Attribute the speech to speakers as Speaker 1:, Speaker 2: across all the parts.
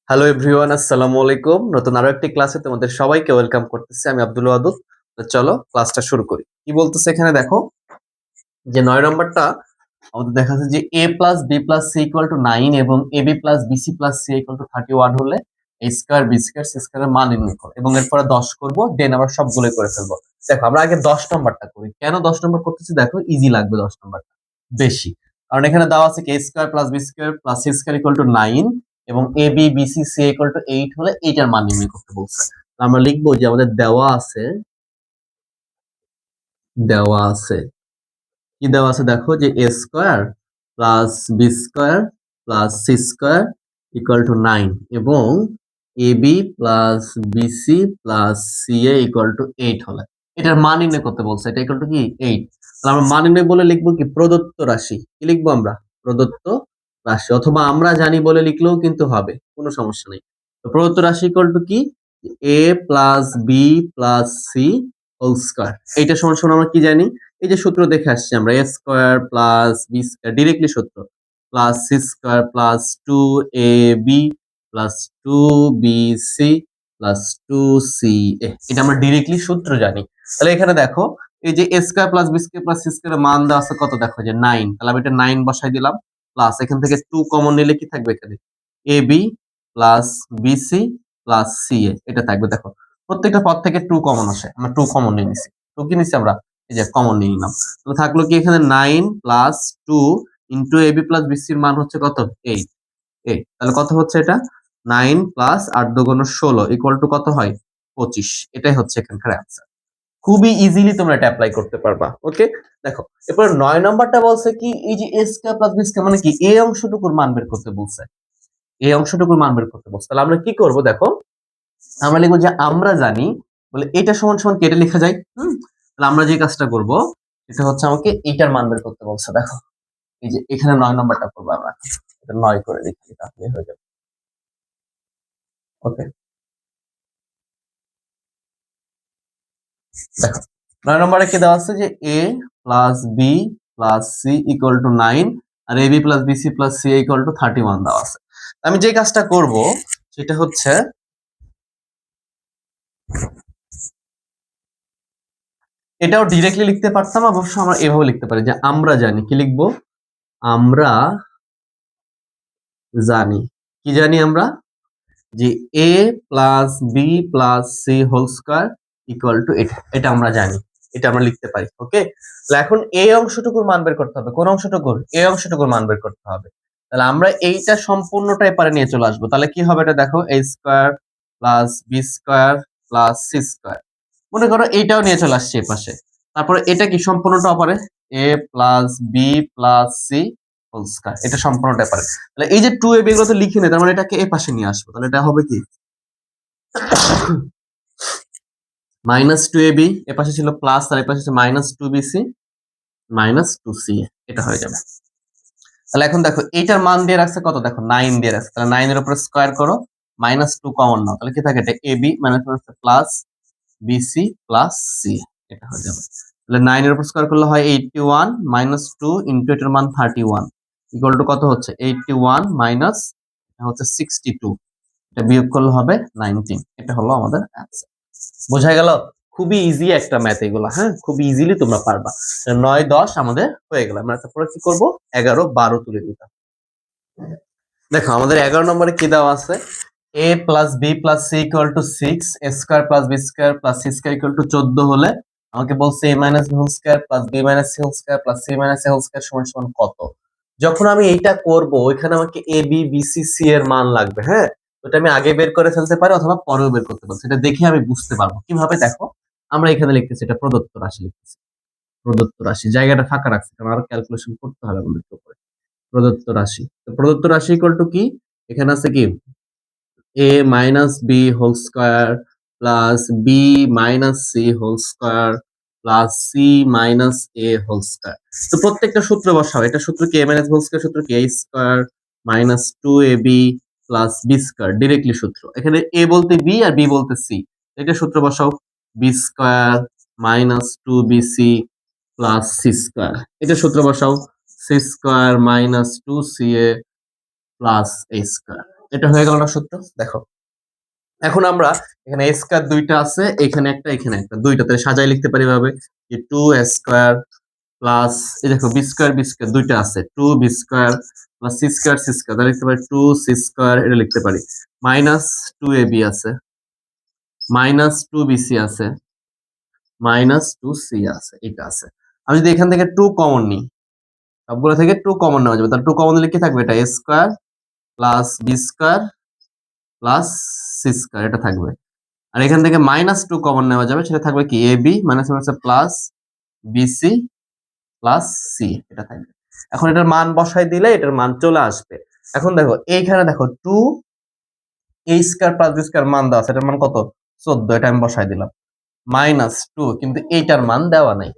Speaker 1: Hello everyone, আসসালামু আলাইকুম। নতুন আরো একটি ক্লাসে তোমাদের সবাইকে ওয়েলকাম করতেছি। আমি আব্দুল ওয়াদুদ। তো চলো ক্লাসটা শুরু করি। কি বলতেছে এখানে দেখো, যে ৯ নম্বরটা আমাদের দেখা যাচ্ছে যে a plus b plus c equal to 9 এবং ab plus bc plus c equal to 31 হলে a square b square c স্কয়ারের মান নির্ণয় করো এবং এরপরে 10 করব, দেন আবার সবগুলোই করে ফেলবো। দেখো আমরা আগে 10 নম্বরটা করি। কেন 10 নম্বর করতেছি? দেখো ইজি লাগবে 10 নম্বরটা বেশি। কারণ এখানে দেওয়া আছে কি a square plus b square plus c square equal to 9 এবং ab bc c equal to 8 হলে এইটার মান নির্ণয় করতে বলছে। তো আমরা লিখবো যে আমাদের দেওয়া আছে কি দেওয়া আছে দেখো, যে A square plus B square plus C square equal to 9 এবং A B plus BC plus C A equal to 8 হলে এটার মান নির্ণয় করতে বলছে। এটা ইকুয়াল টু কি 8। তাহলে আমরা মান নির্ণয় বলে লিখবো কি প্রদত্ত রাশি। কি লিখবো আমরা? প্রদত্ত রাশি, অথবা আমরা জানি বলে লিখলেও কিন্তু হবে, কোনো সমস্যা নেই। তো প্রদত্ত রাশি ইকুয়াল টু কি? A plus B plus C whole square. এইটা সমান সমান আমরা কি জানি? এই যে সূত্র দেখে আসছি আমরা, A square plus B square, directly সূত্র, plus C square plus 2ab plus 2bc plus 2ca। এটা আমরা ডিরেক্টলি সূত্র জানি। তাহলে এখানে দেখো, এই যে A square plus B square plus C স্কোয়ারের মান দেওয়া আছে কত, দেখো যে 9। তাহলে আমি এটা 9 বসাই দিলাম, প্লাস এখান থেকে 2 কমন নিলে কি থাকবে এখানে? ab plus BC plus CA, এটা থাকবে। দেখো প্রত্যেকটা পদ থেকে 2 কমন আসে, আমরা 2 কমন নিয়ে নিছি। 2 কি নিছি আমরা? এই যে কমন নিয়ে নিলাম। তাহলে থাকলো কি এখানে 9 প্লাস 2 ইন্টু এবি প্লাস বিসির মান হচ্ছে কত? 8। তাহলে কত হচ্ছে এটা? 9 প্লাস 8 দুগুণ 16 ইকুয়াল টু কত হয়? 25। এটাই হচ্ছে এখানকার অ্যান্সার। খুবই ইজিলি তোমরা এটা অ্যাপ্লাই করতে পারবা। ওকে, দেখো এরপর 9 নাম্বারটা বলছে কি, এই যে এ স্কয়ার প্লাস বি স্কয়ার মানে কি, এই অংশটুকুর মান বের করতে বলছে। এই অংশটুকুর মান বের করতে বলছে। তাহলে আমরা কি করব দেখো, আমরা লিখবো যে আমরা জানি, বলে এটা সমান সমান কেটে লেখা যায়। তাহলে আমরা যে কাজটা করব, এটা হচ্ছে আমাকে এইটার মান বের করতে বলছে। দেখো এই যে এখানে 9 নাম্বারটা করবো আমরা, এটা 9 করে লিখি, তাহলে হয়ে যাবে। ওকে, দেখো 9 নম্বরে কি দেওয়া আছে, যে a plus B plus C equal to 9 আর ab plus BC plus C equal to 31 দেওয়া আছে। আমি যে কাজটা করব সেটা হচ্ছে, এটাও ডিরেক্টলি লিখতে পারতাম, অবশ্য আমরা এভাবে লিখতে পারি যে আমরা জানি। কি লিখবো? আমরা জানি। কি জানি আমরা? যে a plus B plus C whole square equal to এটা, এটা আমরা জানি, এটা আমরা লিখতে পারি। ওকে, তাহলে এখন এই অংশটুকুর মান বের করতে হবে। কোন অংশটুকুর? এই অংশটুকুর মান বের করতে হবে। তাহলে আমরা এইটা সম্পূর্ণটা এপারে নিয়ে চলে আসবো। তাহলে কি হবে এটা দেখো, a square plus B square plus C square. মনে করো এইটাও নিয়ে চলে আসছে এই পাশে। তারপরে এটা কি সম্পূর্ণটা অপারে, a plus B plus C whole square, এটা সম্পূর্ণটা পারে। তাহলে এই যে 2ab এগুলো তো লিখে নেই, তার মানে এটাকে এ পাশে নিয়ে আসবো। তাহলে এটা হবে কি মাইনাস 2ab, এ পাশে ছিল প্লাস, আর এ পাশে ছিল মাইনাস 2bc মাইনাস 2ca, এটা হয়ে যাবে। তাহলে এখন দেখো এইটার মান দিয়ে রাখছে কত, দেখো 9 দিয়ে রাখছে। তাহলে 9 এর উপর স্কয়ার করো, মাইনাস 2 কমন নাও, তাহলে কি থাকে? এটা ab minus plus BC plus C, এটা হয়ে যাবে। তাহলে 9 এর উপর স্কয়ার করলে হয় 81 মাইনাস 2 ইনটু এটার মান 31 ইকুয়াল টু কত হচ্ছে? 81 মাইনাস হচ্ছে 62, এটা বিয়োগ করলে হবে 19। এটা হলো আমাদের অ্যান্সার। বোঝা গেল? খুবই ইজি একটা ম্যাথ এগুলো, হ্যাঁ খুব ইজিলি তোমরা পারবা। 9 10 আমাদের হয়ে গেল। আমরা তারপরে কি করব? 11 12 তুলে দিতাম। দেখো আমাদের 11 নম্বরে কি দেওয়া আছে, a plus B plus C equal to 6, a square plus B square plus C square equal to 14 হলে আমাকে বলছে a minus B whole square plus B minus C whole square plus C minus A whole square সমান সমান কত। যখন আমি এইটা করব, ওইখানে আমাকে A B B C C এর মান লাগবে। হ্যাঁ, ওটা আমি আগে বের করে ফেলতে পারি অথবা পরেও বের করতে পারি, সেটা দেখে আমি বুঝতে পারবো কিভাবে। দেখো আমরা এখানে লিখতেছি, এটা প্রদত্ত রাশি লিখতেছি। প্রদত্ত রাশি, জায়গাটা ফাঁকা রাখছি কারণ আরো ক্যালকুলেশন করতে হবে আমাদের উপরে। প্রদত্ত রাশি, তো প্রদত্ত রাশি ইকুয়াল টু কি, এখানে আছে কি a minus B whole square plus B minus C whole square plus C minus A whole square. তো প্রত্যেকটা সূত্র বসাও। এটা সূত্র কি? a মাইনাস হোল স্কয়ার সূত্র কি? a square minus 2ab plus B square, directly সূত্র। এখানে a বলতে b আর b বলতে c, এটা সূত্র বসাও। B square minus 2bc plus C square, এটা সূত্র বসাও। C square minus 2ca plus A square, এটা হয়ে গেল না সূত্র? দেখো এখন আমরা এখানে a স্কয়ার দুইটা আছে, এখানে একটা দুইটা, তাহলে সাজায় লিখতে পারি ভাবে যে 2a স্কয়ার প্লাস এই দেখো বি স্কয়ার দুইটা আছে, 2b square plus C square, তাহলে লিখতে পারি 2c স্কয়ার, এটা লিখতে পারি মাইনাস 2ab আছে, মাইনাস 2bc আছে, মাইনাস 2c আছে, এটা আছে। আমি যদি এখান থেকে 2 কমন নিই, সবগুলো থেকে 2 কমন নেওয়া যাবে, তাহলে 2 কমন নিলে কি থাকবে, এটা a square plus B square plus C square, এটা থাকবে। আর এখান থেকে মাইনাস 2 কমন নেওয়া যাবে, সেটা থাকবে কি ab minus plus BC plus C, এটা থাকবে। এখন এটার মান বসাই দিলে এটার মান চলে আসবে। এখন দেখো এইখানে দেখো 2 a square plus B square মান দেওয়া আছে, এটার মান কত 14, এটা আমি বসাই দিলাম, মাইনাস 2, কিন্তু এইটার মান দেওয়া নাই।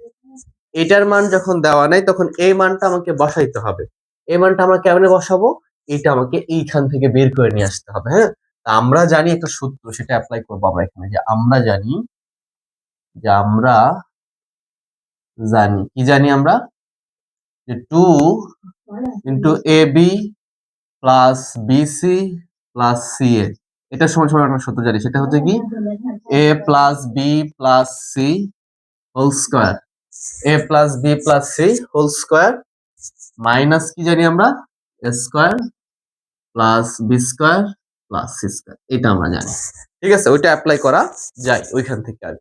Speaker 1: এটার মান যখন দেওয়া নাই তখন এই মানটা আমাকে বসাইতে হবে। এই মানটা আমরা কেমনে বসাবো, এটা আমাকে এইখান থেকে বের করে নিয়ে আসতে হবে। হ্যাঁ, তা আমরা জানি একটা সূত্র, সেটা অ্যাপ্লাই করবো আমরা এখানে, যে আমরা জানি কি জানি আমরা, যে 2 into A B plus BC plus C A, এটা সমান সমান একটা সূত্র জানি, সেটা হচ্ছে কি A plus B plus C whole square, A plus B plus C whole square minus কি জানি আমরা A square plus B square plus C square, এটা আমরা জানি। ঠিক আছে, ওইটা অ্যাপ্লাই করা যায় ওইখান থেকে। আর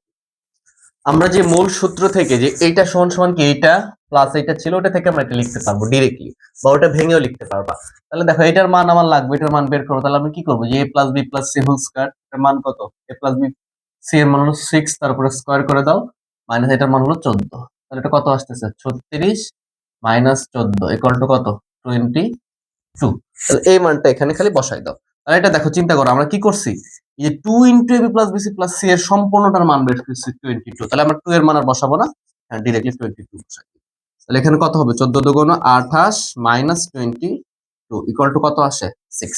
Speaker 1: আমরা যে মূল সূত্র থেকে যে এইটা সমান সমান কি এইটা প্লাস এইটা ছিল, ওটা থেকে আমরা এটা লিখতে পারবো ডিরেক্টলি, বা ওটা ভেঙেও লিখতে পারবা। তাহলে দেখো এটার মান আমার লাগবে, এটার মান বের করবো, তাহলে আমি কি করবো, যে A plus B plus C whole square, এটার মান কত, এ প্লাস বি সি এর মান হলো 6, তারপরে স্কয়ার করে দাও, মাইনাস এটার মান হলো 14, তাহলে এটা কত আসতেছে 36 মাইনাস 14 ইকুয়াল টু কত 22। তাহলে এই মানটা এখানে খালি বসাই দাও। তাহলে এটা দেখো চিন্তা করো আমরা কি করছি, এই যে 2 into AB plus BC plus C এর সম্পূর্ণটার মান বের করছি 22, তাহলে আমরা 2 এর মান আর বসাবো না, হ্যাঁ ডাইরেক্টলি 22 বসাই দিই। তাহলে এখানে কত হবে 14 দুগুণ 28 মাইনাস 22 ইকুয়াল টু কত আসে 6।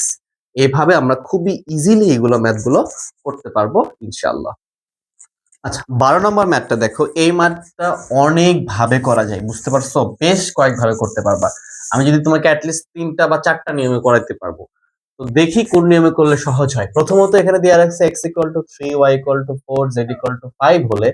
Speaker 1: এইভাবে আমরা খুবই ইজিলি এগুলো ম্যাথ গুলো করতে পারবো ইনশাআল্লাহ। আচ্ছা 12 নম্বর ম্যাথটা দেখো, এই ম্যাথটা অনেক ভাবে করা যায়, বুঝতে পারছো, বেশ কয়েক ভাবে করতে পারবা। আমি যদি তোমাকে অ্যাটলিস্ট 3টা বা 4টা নিয়মে করাইতে পারবো, তো দেখি কোন নিয়মে করলে সহজ হয়। প্রথমত এখানে দেওয়া রাখছে x equal to 3 y equal to 4 z equal to 5 হলে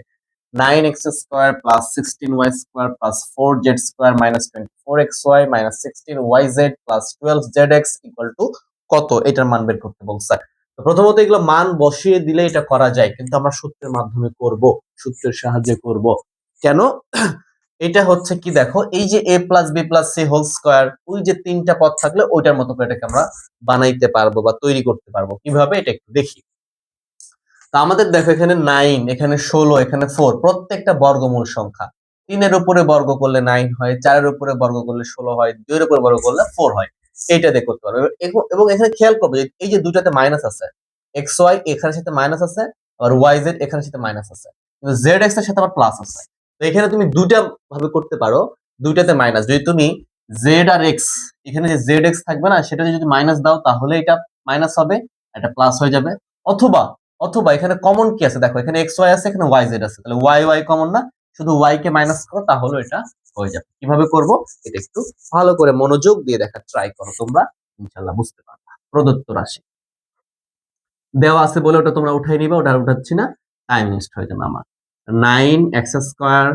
Speaker 1: 9x square plus 16y square plus 4z square minus 24xy minus 16yz plus 12zx equal to কত, এটার মান বের করতে বলছে। তো প্রথমত এগুলো মান বসিয়ে দিলে এটা করা যায়, কিন্তু আমরা সূত্রের মাধ্যমে করব, সূত্রের সাহায্যে করব। কেন, এটা হচ্ছে কি দেখো, এই যে a plus B plus C whole square, ওই যে 3টা পদ থাকলে ওইটার মতো করে এটাকে আমরা বানাইতে পারবো বা তৈরি করতে পারবো। কিভাবে এটা একটু দেখি। তা আমাদের দেখো এখানে 9, এখানে 16, এখানে 4, প্রত্যেকটা বর্গমূল সংখ্যা। 3 এর উপরে বর্গ করলে 9 হয়, 4 এর উপরে বর্গ করলে 16 হয়, 2 এর উপরে বর্গ করলে 4 হয়। এইটা দিয়ে করতে পারবে। এবং এখানে খেয়াল করবে যে এই যে দুটাতে মাইনাস আছে, xy এখানের সাথে মাইনাস আছে, আবার yz এখানের সাথে মাইনাস আছে, কিন্তু zx এর সাথে আবার প্লাস আছে। তো এখানে তুমি দুইটা ভাবে করতে পারো, দুইটাতে মাইনাস, যদি তুমি z আর x, এখানে যে zx থাকবে না, সেটা যদি মাইনাস দাও তাহলে এটা মাইনাস হবে, এটা প্লাস হয়ে যাবে। অথবা অথবা এখানে কমন কি আছে দেখো, এখানে xy আছে, এখানে yz আছে, তাহলে y কমন না, শুধু y কে মাইনাস করো তাহলে এটা হয়ে যাবে। কিভাবে করব এটা একটু ভালো করে মনোযোগ দিয়ে দেখার ট্রাই করো, তোমরা ইনশাআল্লাহ বুঝতে পারবে। প্রদত্ত রাশি দেওয়া আছে বলে ওটা তোমরা উঠাই নিবা, ওটা আর উঠাচ্ছি না, টাইম ওয়েস্ট হয়ে যাবে আমার। 9x square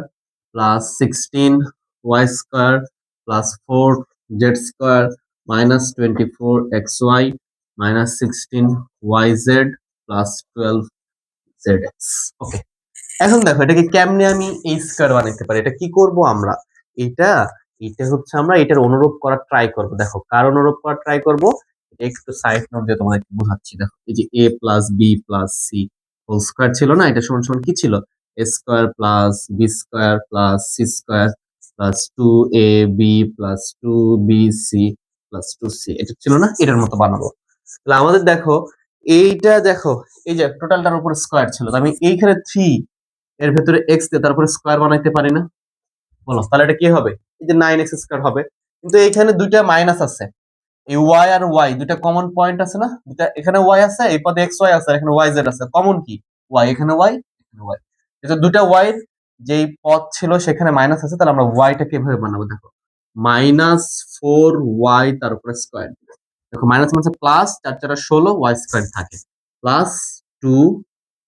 Speaker 1: plus 16y square plus 4z square minus 24xy minus 16yz plus 12zx। ওকে, এখন দেখো এটাকে কেমনে আমি এই স্কয়ার বানাইতে পারি, এটা কি করব আমরা, এটা এটা হচ্ছে আমরা এটার অনুরূপ করার ট্রাই করব। দেখো কার অনুরূপ করার ট্রাই করব, এটা একটু সাইড নোট দিয়ে তোমাদেরকে বোঝাচ্ছি। দেখো এই যে a plus B plus C whole square ছিল না, এটা সমান সমান কি ছিল, a square plus B square plus C square plus 2ab plus 2bc plus 2c, এটা ছিল না, এটার মতো বানাবো। তাহলে আমাদের দেখো এইটা দেখো, এই যে টোটালটার উপর স্কয়ার ছিল, তো আমি এইখানে 3 এর ভেতরে x দিয়ে তারপরে স্কয়ার বানাইতে পারি না, বলো তাহলে এটা কি হবে, এই যে 9x স্কয়ার হবে। কিন্তু এইখানে দুইটা মাইনাস আছে, এই y আর y দুইটা কমন পয়েন্ট আছে না, দুইটা এখানে y আছে, এই পদে xy আছে, আর এখানে yz আছে, কমন কি y, এখানে y এখানে y, এটা দুইটা y এর যেই পদ ছিল সেখানে মাইনাস আছে, তাহলে আমরা y টাকে এভাবে বানাবো। দেখো মাইনাস 4y তার উপরে স্কয়ার, দেখো মাইনাস মানে প্লাস 4 4 16 ওয়াই স্কয়ার থাকে প্লাস 2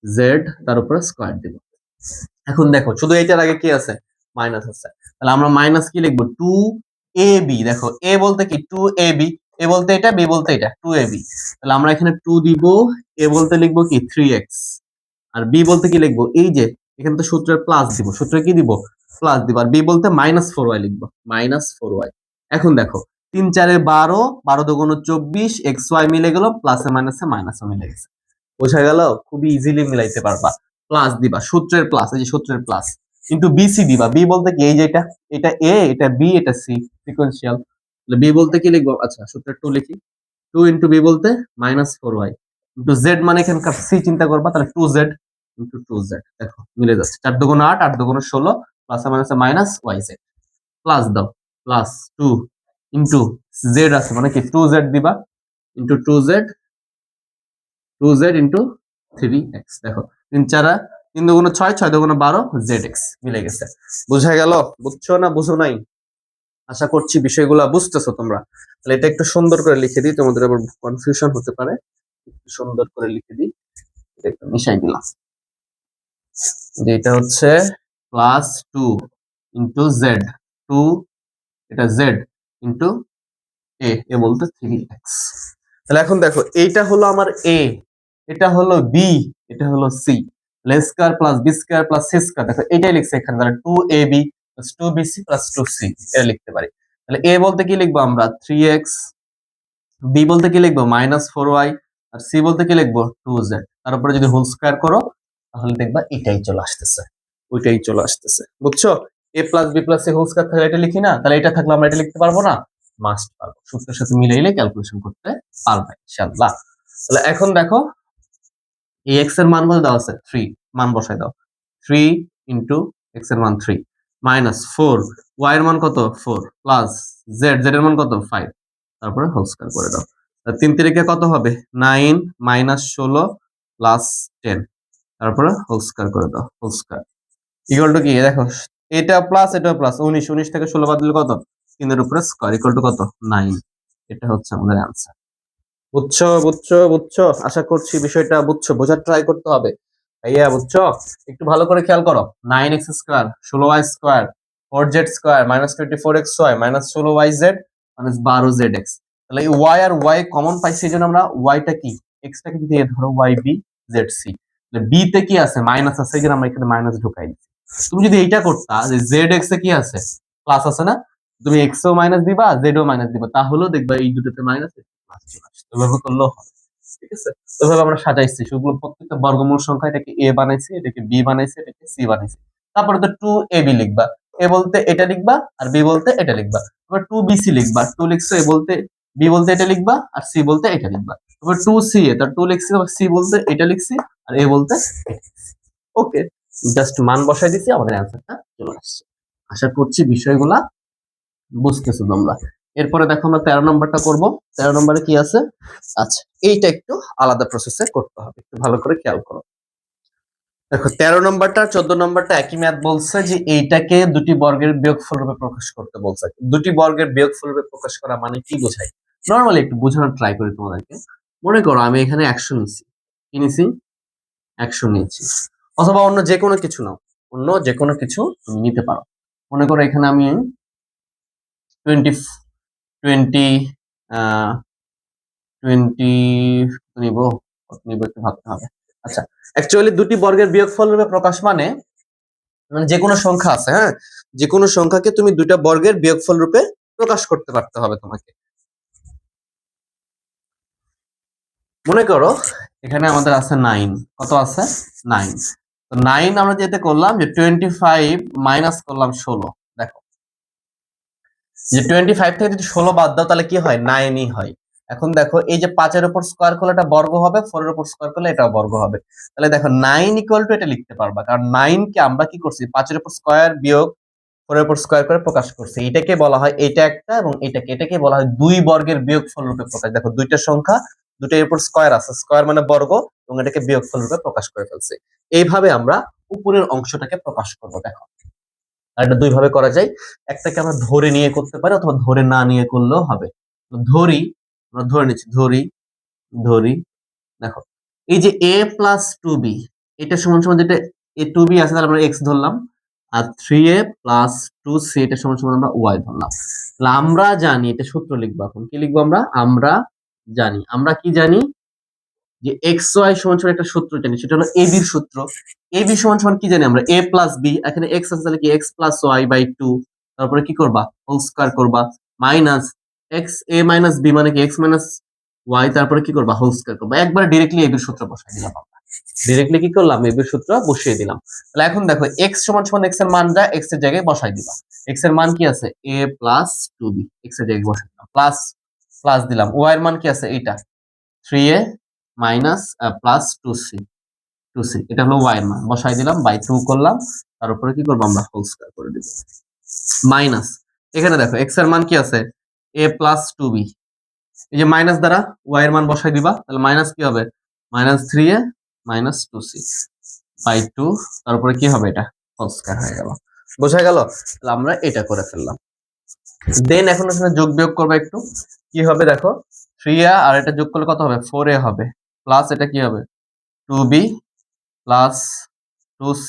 Speaker 1: জেড তার উপরে স্কয়ার দিব। এখন দেখো শুধু এইটার আগে কি আছে মাইনাস আছে, তাহলে আমরা মাইনাস কি লিখবো 2ab। দেখো a বলতে কি 2ab, a বলতে এটা, b বলতে এটা 2ab, তাহলে আমরা এখানে 2 দিব, a বলতে লিখবো কি 3x, আর b বলতে কি লিখবো এই যে এখানে তো সূত্রের প্লাস দিব, সূত্রে কি দিব প্লাস দিব, আর b বলতে -4y লিখবো -4y। এখন দেখো 3 4 এ 12, 12 দুগুণ 24, xy মিলে গেল, প্লাসে মাইনাসে মাইনাসও মিলে গেছে। বোঝা গেল? খুবই ইজিলি মিলাইতে পারবা। প্লাস দিবা, সূত্রের প্লাস, এই যে সূত্রের প্লাস কিন্তু বিসি দিবা। বি বলতে কি এই যে এটা এ, এটা বি, এটা সি, সিকোয়েন্সিয়াল। তাহলে বি বলতে কি লিখবো, আচ্ছা সূত্রের 2 লিখি, 2 ইনটু বি বলতে -4y ইনটু জেড মানে এখানকার সি চিন্তা করবা, তাহলে 2z ইনটু 2z। দেখো মিলে যাচ্ছে, 4 দুগুণ 8, 8 দুগুণ 16, প্লাস মাইনাসে মাইনাস yz, প্লাস দাও, প্লাস 2 ইনটু জেড আছে মানে কি 2z দিবা ইনটু 2z ইনটু 3x। দেখো 3 4 3 দুগুণ 6, 6 দুগুণ 12, zx মিলে গেছে। বুঝা গেল? বুঝছো না বুঝো নাই? আশা করছি বিষয়গুলো বুঝতেছো তোমরা। তাহলে এটা একটু সুন্দর করে লিখে দিই, তোমাদের আবার কনফিউশন হতে পারে, একটু সুন্দর করে লিখে দিই। এটা একটু মিশাই দিলাম, যে এটা হচ্ছে প্লাস 2 ইনটু জেড, 2 এটা জেড ইনটু এ বলতে 3x। তাহলে এখন দেখো এইটা হলো আমার এ, এটা হলো বি, এটা হলো সি, তাহলে square plus B square plus C square, দেখো এটাই লিখছে এখানে, তাহলে 2ab plus 2bc plus 2c এটা লিখতে পারি। তাহলে এ বলতে কি লিখবো আমরা 3x, বি বলতে কি লিখবো -4y, আর সি বলতে কি লিখবো 2z, তার উপরে যদি হোল স্কয়ার করো তাহলে দেখবা এটাই চলে আসতেছে, ওইটাই চলে আসতেছে। বুঝছো? a plus B plus C whole square থাকলে এটা লিখি না, তাহলে এটা থাকলে আমরা এটা লিখতে পারবো না? মাস্ট পারবো, সূত্রের সাথে মিলাইলে ক্যালকুলেশন করতে পারবে ইনশাআল্লাহ। তাহলে এখন দেখো এই x এর মান কত দেওয়া আছে 3, মান বসাই দাও, 3 ইনটু x এর মান 3 মাইনাস 4 y এর মান কত 4 প্লাস z, z এর মান কত 5, তারপরে হোল স্কয়ার করে দাও। 3 তিরিকে কত হবে 9 মাইনাস 16 প্লাস 10, তারপরে হোল স্কয়ার করে দাও, হোল স্কয়ার ইকুয়াল টু কি দেখো এটা প্লাস এটা প্লাস 19, 19 থেকে 16 বাদ দিলে কত 3 এর উপরে স্কয়ার ইকুয়াল টু কত 9। এটা হচ্ছে আমাদের आंसर। বুঝছো বুঝছো বুঝছো? আশা করছি বিষয়টা বুঝছো, বোঝার ট্রাই করতে হবে ভাইয়া। বুঝছো? একটু ভালো করে খেয়াল করো, 9x square 16y square 4z square -24xy -16yz -12zx। তাহলে এই y আর y কমন পাইছি, এই জন্য আমরা y টা কি x টাকে যদি ধরো yb zc, তাহলে b তে কি আছে মাইনাস আছে, এই জন্য আমরা এখানে মাইনাস ঢুকাই দিচ্ছি। তুমি যদি এইটা করতা যে zx এ কি আছে প্লাস আছে না, তুমি x ও মাইনাস দিবা z ও মাইনাস দিবা, তাহলেও দেখবা এই দুটোতে মাইনাস প্লাস চলে আসছে। এভাবে করলেও হবে, ঠিক আছে? ওইভাবে আমরা সাজাইছি সেগুলো, প্রত্যেকটা বর্গমূল সংখ্যা, এটাকে a বানাইছি, এটাকে b বানাইছি, এটাকে c বানাইছি। তারপরে তো 2ab লিখবা, a বলতে এটা লিখবা আর b বলতে এটা লিখবা। তারপর 2bc লিখবা, 2 লিখছো, a বলতে b বলতে এটা লিখবা আর c বলতে এটা লিখবা। তারপর 2ca, তার 2 লিখছি, c বলতে এটা লিখছি আর a বলতে এটা লিখছি। ওকে, জাস্ট মান বসাই দিছি, আমাদের অ্যানসারটা চলে আসছে। আশা করছি বিষয়গুলা বুঝতেছো তোমরা। এরপরে দেখো আমরা 13 নম্বরটা করব। 13 নম্বরে কি আছে? আচ্ছা, এইটা একটু আলাদা প্রসেসে করতে হবে, একটু ভালো করে খেয়াল করো। দেখো 13 নম্বরটা 14 নম্বরটা একই ম্যাথ বলছে যে এইটাকে দুটি বর্গের বিয়োগফল রূপে প্রকাশ করতে বলছে। দুটি বর্গের বিয়োগফল রূপে প্রকাশ করা মানে কি বোঝায় নরমালি একটু বোঝানোর ট্রাই করি তোমাদেরকে। মনে করো আমি এখানে 100 নিছি, কি নিছি 100 নিয়েছি, অথবা অন্য যে কোনো কিছু নাও, অন্য যে কোনো কিছু তুমি নিতে পারো। মনে করো এখানে আমি 20 20 20 নিব, কত নিব একটু ভাবতে হবে। আচ্ছা, অ্যাকচুয়ালি দুটি বর্গের বিয়োগফল রূপে প্রকাশ মানে মানে যে কোনো সংখ্যা আছে, হ্যাঁ, যে কোনো সংখ্যাকে তুমি দুইটা বর্গের বিয়োগফল রূপে প্রকাশ করতে পারতে হবে তোমাকে। মনে করো এখানে আমাদের আছে 9, কত আছে 9, তো 9 আমরা যেটা করলাম যে 25 মাইনাস করলাম 16। দেখো যে 25 থেকে যদি 16 বাদ দাও তাহলে কি হয় 9 ই হয়। এখন দেখো এই যে 5 এর উপর স্কয়ার করলে এটা বর্গ হবে, 4 এর উপর স্কয়ার করলে এটাও বর্গ হবে। তাহলে দেখো 9 ইকুয়াল টু এটা লিখতে পারবা, কারণ 9 কে আমরা কি করছি 5 এর উপর স্কয়ার বিয়োগ 4 এর উপর স্কয়ার করে প্রকাশ করছি। এটাকে বলা হয় এটা একটা, এবং এটাকে বলা হয় দুই বর্গের বিয়োগফল রূপে প্রকাশ। দেখো দুইটা সংখ্যা, দুইটার উপর স্কয়ার আছে, স্কয়ার মানে বর্গ, এবং এটাকে বিয়োগফল রূপে প্রকাশ করে ফেলছি। এইভাবে আমরা উপরের অংশটাকে প্রকাশ করব। দেখো আর এটা দুই ভাবে করা যায়, একটাকে আমরা ধরে নিয়ে করতে পারি অথবা ধরে না নিয়ে করলেও হবে। তো ধরি আমরা ধরে নিচ্ছি, ধরি দেখো এই যে a প্লাস টু বি, এটা সমান সমান যেটা এ টু বি আছে তাহলে আমরা এক্স ধরলাম, আর 3a প্লাস টু সি এটা সমান সমান আমরা ওয়াই ধরলাম। তাহলে আমরা জানি, এটা সূত্র লিখবো এখন, কি লিখবো আমরা কি জানি যে এক্স ওয়াই সমান সমান একটা সূত্র জানি, সেটা হলো এ বির সূত্র। এ বি সমান সমান কি জানি আমরা, এ প্লাস বি, এখানে এক্স আছে তাহলে কি X plus Y by two, তারপরে কি করবা হোল স্কয়ার করবা, minus X A minus B মানে কি এক্স মাইনাস ওয়াই, তারপরে কি করবা হোল স্কয়ার করবা। একবার ডিরেক্টলি এ বির সূত্র বসাই দিলাম আমরা, ডিরেক্টলি কি করলাম এ বির সূত্র বসিয়ে দিলাম। তাহলে এখন দেখো এক্স সমান সমান এক্স এর মান যা এক্স এর জায়গায় বসাই দিবা। এক্স এর মান কি আছে এ প্লাস টু বি, এক্স এর জায়গায় বসাই দিলাম, প্লাস প্লাস দিলাম, ওয়াই এর মান কি আছে এইটা 3a minus plus two C এটা হলো ওয়াই এর মান, বসাই দিলাম, বাই 2 করলাম, তার উপরে কি করবো আমরা হোল স্কয়ার করে দিব, মাইনাস এখানে দেখো এক্স এর মান কি আছে a প্লাস টু বি, এই যে মাইনাস দ্বারা ওয়াই এর মান বসাই দিবা, তাহলে মাইনাস কি হবে minus 3a minus two C by 2, তারপরে কি হবে এটা হোল স্কয়ার হয়ে গেল। বোঝা গেল? তাহলে আমরা এটা করে ফেললাম। দেন এখন এখানে যোগ বিয়োগ করবো একটু, কি হবে দেখো 3a আর এটা যোগ করলে কত হবে 4a হবে, প্লাস এটা কি হবে 2b প্লাস 2c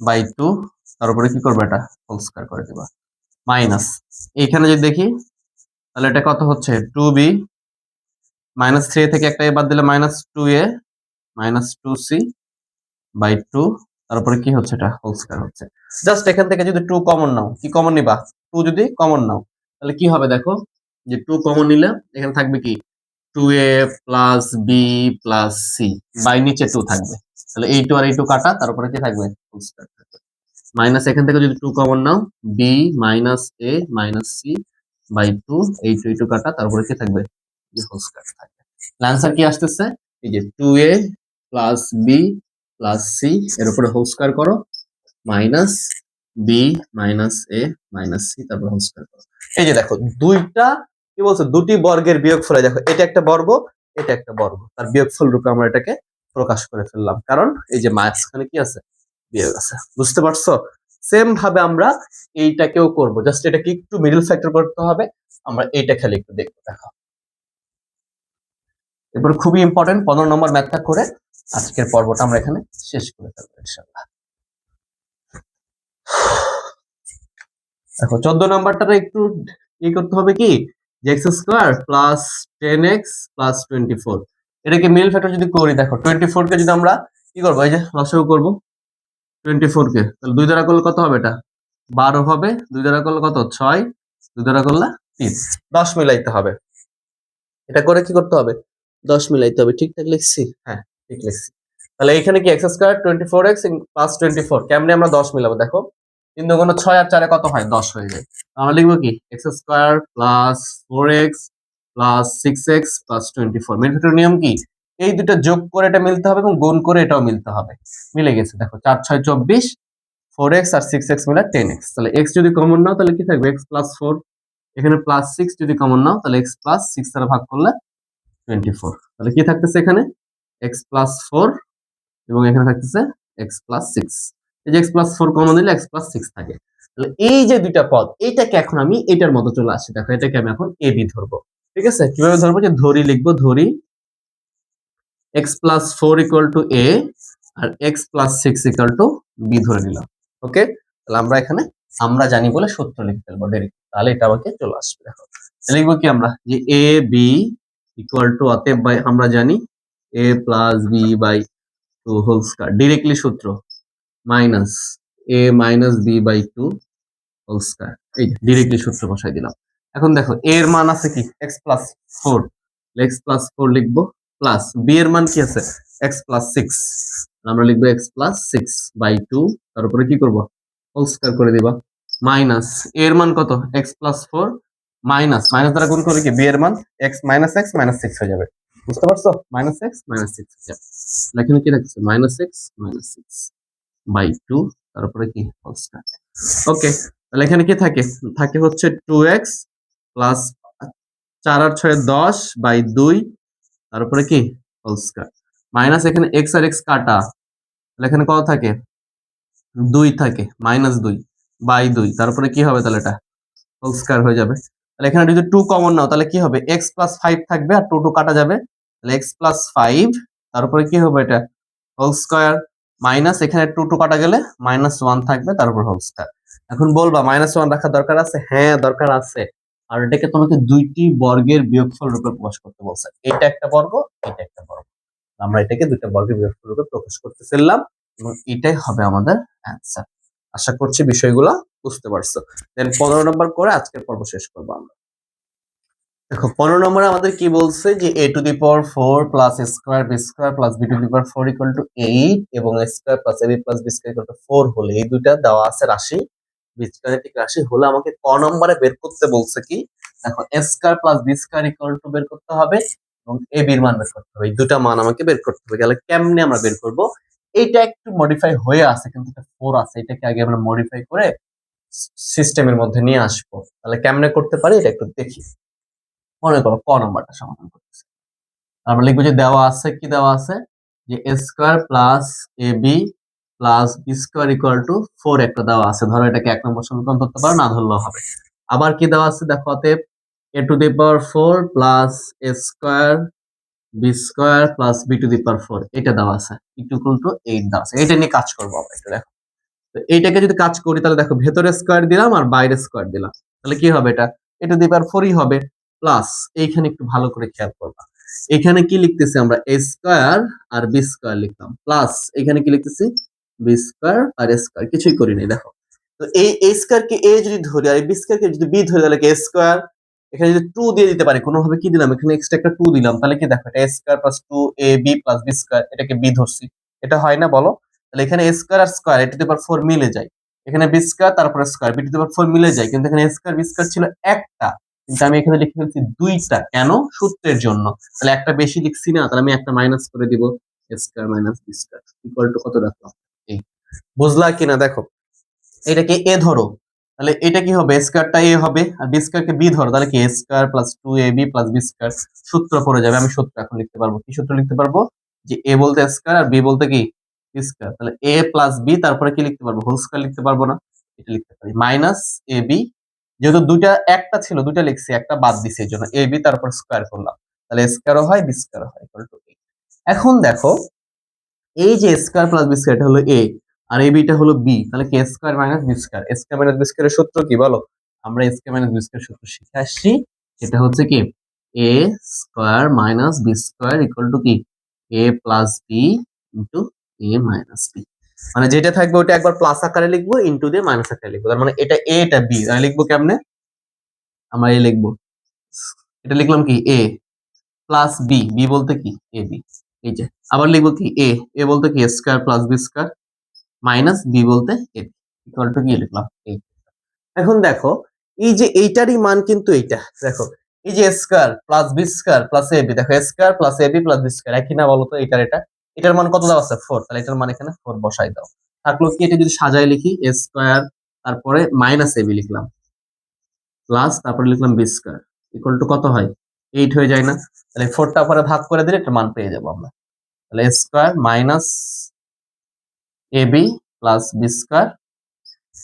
Speaker 1: বাই 2, তার উপরে কি করবে এটা হোল স্কয়ার করে দিবা, মাইনাস এইখানে যদি দেখি তাহলে এটা কত হচ্ছে 2b মাইনাস 3 থেকে একটা এ বাদ দিলে minus 2a minus 2c by 2, তারপরে কি হচ্ছে এটা হোল স্কয়ার হচ্ছে। জাস্ট এখান থেকে যদি 2 কমন নাও, কি কমন নিবা 2 যদি কমন নাও তাহলে কি হবে দেখো, যে 2 কমন নিলে এখানে থাকবে কি 2a plus B plus C, by নিচে 2 থাকবে, তাহলে এই 2 আর এই 2 কাটা, তারপরে কি থাকবে হোল স্কয়ার থাকবে, মাইনাস এখান থেকে যদি 2 কমন নাও B minus A minus C by 2, এই 2 এই 2 কাটা, তারপরে কি থাকবে হোল স্কয়ার থাকবে। আনসার কি আসতেছে এই যে 2a plus B plus C এর উপরে হোল স্কয়ার করো, minus B minus A minus C তারপর হোল স্কয়ার করো। এই যে দেখো দুইটা কি বলছো, দুটি বর্গের বিয়োগফল, দেখো এটা একটা বর্গ এটা একটা বর্গ, তার বিয়োগফল রূপে আমরা এটাকে প্রকাশ করে ফেললাম, কারণ এই যে মাঝখানে কি আছে বিয়োগ আছে। বুঝতে পারছো? সেম ভাবে আমরা এইটাকেও করব, জাস্ট এটাকে একটু মিডল ফ্যাক্টর করতে হবে, আমরা এইটা খালি একটু দেখবো। দেখো এরপর খুবই ইম্পর্টেন্ট 15 নম্বর ম্যাথটা করে আজকের পর্বটা আমরা এখানে শেষ করে ফেলবো ইনশাআল্লাহ। দেখো 14 নাম্বারটা একটু করতে হবে কি, যে x square plus 10x plus 24, এটাকে মিল ফ্যাক্টর যদি করি, দেখো 24 কে যদি আমরা কি করবো, এই যে লসাগু করব 24 কে, তাহলে 2 দ্বারা করলে কত হবে, এটা 12 হবে, 2 দ্বারা করলে কত 6, 2 দ্বারা করলে 3, 10 মিলাইতে হবে। এটা করে কি করতে হবে 10 মিলাইতে হবে। ঠিকঠাক লিখছি? হ্যাঁ ঠিক লিখছি। তাহলে এখানে কি এক্স স্কোয়ার 24x প্লাস 24, কেমনে আমরা 10 মিলাবো, দেখো 3 দুগুণ 6 আর 4 কত হয় 10 হয়ে যায়। আমরা লিখবো কি x square plus 4x plus 6x plus 24, মিল ফ্যাক্টর নিয়ম কি এই দুটো যোগ করে এটা মিলতে হবে এবং গুণ করে এটাও মিলতে হবে, মিলে গেছে। দেখো 4 6 24, 4x আর 6x মিলে 10x, তাহলে x যদি কমন নাও তাহলে কি থাকবে x প্লাস 4, এখানে প্লাস 6 যদি কমন নাও তাহলে x প্লাস 6 দ্বারা ভাগ করলে 24, তাহলে কি থাকতেছে এখানে x প্লাস 4 এবং এখানে থাকতেছে x প্লাস 6, এই যে x প্লাস 4 কমন দিলে x প্লাস 6 থাকে। তাহলে এই যে দুইটা পদ, এইটাকে এখন আমি এটার মতো চলে আসি, দেখো এটাকে আমি এখন a b ধরবো। ঠিক আছে, কিভাবে ধরবো, যে ধরি লিখবো, ধরি x প্লাস 4 ইকুয়াল টু a আর x প্লাস 6 ইকুয়াল টু b ধরে নিলাম। ওকে, তাহলে আমরা এখানে আমরা জানি বলে সূত্র লিখে ফেলবো ডাইরেক্ট, তাহলে এটা আমাকে চলে আসবে। দেখো লিখবো কি আমরা, যে a b ইকুয়াল টু, অতএব বাই আমরা জানি a plus b by 2 whole square, directly সূত্র minus a minus b by 2 whole square, এই যে ডিরেক্টলি সূত্র বসাই দিলাম। এখন দেখো a এর মান আছে কি x প্লাস 4, x প্লাস 4 লিখবো, প্লাস b এর মান কি আছে x প্লাস 6, আমরা লিখবো x প্লাস 6 বাই 2, তার উপরে কি করব হোল স্কয়ার করে দিবা, মাইনাস a এর মান কত x প্লাস 4, মাইনাস মাইনাস দ্বারা গুণ করলে কি b এর মান x মাইনাস 6 হয়ে যাবে। বুঝতে পারছো? মাইনাস x মাইনাস 6 হয়ে যাবে। এখানে কি রাখছে মাইনাস x মাইনাস 6 বাই 2, তারপরে কি হোল স্কয়ার। ওকে, তাহলে এখানে কি থাকে, থাকে হচ্ছে 2x প্লাস 4 আর 6 10 বাই 2, তারপরে কি হোল স্কয়ার, মাইনাস এখানে x আর x কাটা, তাহলে এখানে কত থাকে 2 থাকে, মাইনাস 2 বাই 2, তারপরে কি হবে তাহলে এটা হোল স্কয়ার হয়ে যাবে। তাহলে এখানে যদি 2 কমন নাও তাহলে কি হবে x প্লাস 5 থাকবে আর 2 2 কাটা যাবে, তাহলে x প্লাস 5 তার উপরে কি হবে এটা হোল স্কয়ার মাইনাস এখানে 2 2 কাটা গেলে -1 থাকবে তার উপর হোল স্কয়ার। এখন বলবা -1 রাখার দরকার আছে, হ্যাঁ দরকার আছে। আর এটাকে তোমাকে দুইটি বর্গের বিয়োগফল রূপে প্রকাশ করতে বলছে, এটা একটা বর্গ এটা একটা বর্গ, আমরা এটাকে দুইটা বর্গের বিয়োগফল রূপে প্রকাশ করতে ফেললাম এবং এটাই হবে আমাদের অ্যান্সার। আশা করছি বিষয়গুলো বুঝতে পারছো। দেন 15 নম্বর করে আজকের পর্ব শেষ করবো আমরা। দেখো 15 নম্বরে আমাদের কি বলছে যে a to the power 4 plus a square b square plus b to the power 4 equal to 8 এবং a square plus ab plus b square equal to 4 হলে এই দুইটা দেওয়া আছে রাশি বীজগাণিতিক রাশি হলে আমাকে ক নম্বরে বের করতে বলছে কি, দেখো a square plus b square equal two বের করতে হবে এবং ab এর মান বের করতে হবে, এই দুটা মান আমাকে বের করতে হবে। তাহলে কেমনে আমরা বের করব, এইটা একটু মডিফাই হয়ে আছে কিন্তু এটা 4 আছে, এটাকে আগে আমরা মডিফাই করে সিস্টেমের মধ্যে নিয়ে আসবো। তাহলে কেমনে করতে পারি এটা একটু দেখি। মনে করো ক নাম্বারটা সমাধান করতেছি, আমরা লিখবো যে দেওয়া আছে কি দেওয়া আছে যে a square plus ab plus b square equal to 4 একটা দেওয়া আছে, ধরো এটাকে এক নম্বর সমীকরণ ধরতে পারো না ধরলেও হবে। আবার কি দেওয়া আছে দেখো, অতএব a to the power 4 plus a square b square plus b to the power 4 এটা দেওয়া আছে ইকুয়াল টু 8 দেওয়া আছে, এটা নিয়ে কাজ করবো আমরা একটু দেখো। তো এইটাকে যদি কাজ করি তাহলে দেখো ভেতরে স্কয়ার দিলাম আর বাইরে স্কয়ার দিলাম, তাহলে কি হবে এটা a টু দি পাওয়ার 4ই হবে, প্লাস এইখানে একটু ভালো করে খেয়াল করবা এখানে কি লিখতেছি আমরা a স্কয়ার আর b স্কয়ার লিখলাম, প্লাস এখানে কি লিখতেছি b স্কয়ার আর a স্কয়ার, কিছুই করি নাই দেখো। তো এই a স্কয়ার কে a যদি ধরি আর b স্কয়ার কে যদি b ধরি তাহলে কি a স্কয়ার, এখানে যদি 2 দিয়ে দিতে পারি কোনোভাবে কি দিলাম এখানে এক্সট্রা একটা 2 দিলাম, তাহলে কি দেখো এটা a square plus 2ab plus b square, এটাকে b ধরছি, এটা হয় না বলো। তাহলে এখানে a স্কয়ার আর square a to the power 4 মিলে যায়, এখানে b স্কয়ার তারপরে square b to the power 4 মিলে যায়, কিন্তু এখানে a স্কয়ার b স্কয়ার ছিল একটা, কিন্তু আমি এখানে লিখে ফেলছি দুইটা, কেন সূত্রের জন্য। তাহলে একটা বেশি লিখছি না, তাহলে আমি একটা মাইনাস করে দিব, a square minus b square equal to কত রাখলাম এই, বুঝলা কিনা দেখো। এটাকে a ধরো তাহলে এটা কি হবে স্কয়ারটা a হবে আর b স্কয়ার কে b ধরো তাহলে কি a square plus 2ab plus b square, সূত্র পড়ে যাবে, আমি সূত্র এখন লিখতে পারবো, কি সূত্র লিখতে পারবো যে a বলতে স্কয়ার আর b বলতে কি b স্কয়ার, তাহলে a প্লাস b তারপরে কি লিখতে পারবো হোল স্কয়ার লিখতে পারবো না, এটা লিখতে পারি মাইনাস ab, যেহেতু দুইটা একটা ছিল দুইটা লিখছি একটা বাদ দিছি এর জন্য ab তারপর স্কয়ার করলাম, তাহলে স্কয়ারও হয় b স্কয়ারও হয় ইকুয়াল টু 8। এখন দেখো এই যে স্কয়ার প্লাস বি স্কয়ার এটা হলো a আর এই বিটা হলো b, তাহলে কি square minus B square, square minus B স্কয়ারের সূত্র কি বলো, আমরা স্কয়ার মাইনাস বি স্কয়ার সূত্র শিখে আসছি, এটা হচ্ছে কি a square minus B square equal to কি a plus B into a minus B, মানে যেটা থাকবে ওটা একবার প্লাস আকারে লিখবো ইনটু দিয়ে মাইনাস আকারে লিখবো, তার মানে এটা a এটা b, তাহলে লিখবো কেমনে আমরা a লিখবো, এটা লিখলাম কি a প্লাস b, b বলতে কি a b, এই যে আবার লিখবো কি a, a বলতে কি square plus B square minus B বলতে a ইকুয়াল টু কি লিখলাম এই। এখন দেখো এই যে এইটারই মান কিন্তু এইটা দেখো, এই যে square plus B square plus A B, দেখো square plus A B plus B square একই না বলতো, এটার এটার মান কত দেওয়া আছে 4, তাহলে এটার মান এখানে 4 বসাই দাও। থাকলো কি এটা যদি সাজায় লিখি a স্কয়ার তারপরে মাইনাস এ বি লিখলাম প্লাস তারপরে লিখলাম বি স্কয়ার ইকুয়াল টু কত হয় 8 হয়ে যায় না, তাহলে 4টা পরে ভাগ করে দিলে একটা মান পেয়ে যাবো আমরা, তাহলে a square minus A B plus B square,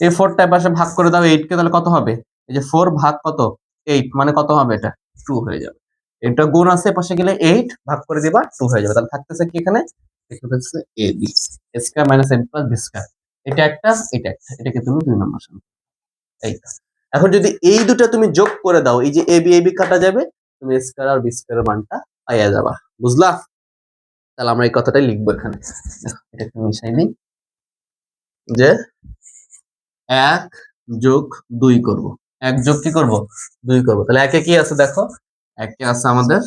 Speaker 1: এই 4টা পাশে ভাগ করে দাও 8 কে, তাহলে কত হবে এই যে 4 ভাগ কত 8 মানে কত হবে এটা 2 হয়ে যাবে, এটা গুণ আছে পাশে গেলে 8 ভাগ করে দিবা 2 হয়ে যাবে, তাহলে থাকতেছে কি এখানে থাকতেছে A B square minus A plus B square, এটা একটা এটা একটা, এটাকে তুমি 2 নম্বর সমীকরণ এইটা। এখন যদি এই দুটো তুমি যোগ করে দাও এই যে এ বি কাটা যাবে, তুমি স্কয়ার আর বি স্কয়ার এর মানটা পাইয়া যাবা, বুঝলা। তাহলে আমরা এই কথাটাই লিখবো এখানে, দেখো এটা একটু মিশাই দিই যে 1 যোগ 2 করব, 1 যোগ কি করব 2 করব, তাহলে একে কি আছে দেখো, একে আছে আমাদের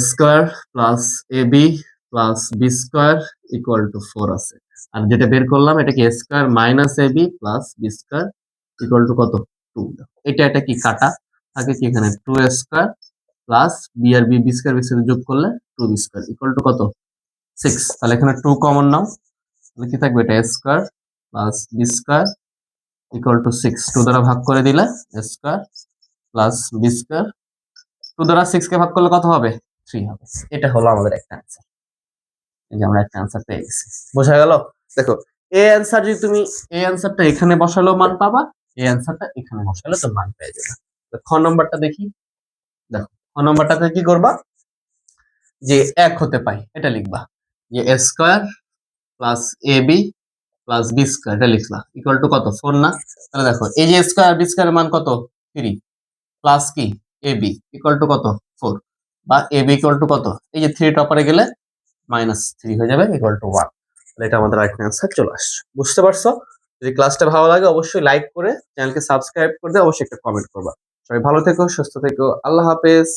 Speaker 1: square plus A B plus B square equal to 4 আছে, আর যেটা বের করলাম এটা কি square minus A B plus B square equal to কত 2, এটা কি কাটা থাকে কি এখানে 2 স্কয়ার প্লাস বি আর B B square B square যোগ করলে 2 বি স্কয়ার ইকুয়াল টু কত 6, তাহলে এখানে 2 কমন নাও, তাহলে কি থাকবে এটা square plus B square equal to 6, 2 দ্বারা ভাগ করে দিলে স্কয়ার প্লাস বি স্কয়ার, 2 দ্বারা 6 কে ভাগ করলে কত হবে 3 হবে, এটা হলো আমাদের একটা অ্যান্সার, এই যে আমরা একটা অ্যান্সার পেয়ে গেছি, বোঝা গেল। দেখো এই অ্যান্সার যদি তুমি এই অ্যান্সারটা এখানে বসালেও মান পাবা, এই অ্যান্সারটা এখানে বসালে তো মান পেয়ে যাবে। তো খ নম্বরটা দেখি। দেখো খ নম্বরটাতে কি করবা, যে এক হতে পাই এটা লিখবা, যে A square plus A B plus B square এটা লিখলা ইকুয়াল টু কত 4 না। তাহলে দেখো এই যে স্কোয়ার বি স্কোয়ারের মান কত 3 প্লাস কি এ বি ইকুয়াল টু কত 4 বা এ বি ইকুয়াল টু কত, এই যে 3 টপারে গেলে -3 হয়ে যাবে ইকুয়াল টু 1। তাহলে এটা আমাদের রাইট অ্যান্সার চলে আসছে। বুঝতে পারছো? যদি ক্লাসটা ভালো লাগে অবশ্যই লাইক করে চ্যানেলকে সাবস্ক্রাইব করে দিয়ে অবশ্যই একটা কমেন্ট করবা। সবাই ভালো থেকো, সুস্থ থেকো, আল্লাহ হাফেজ।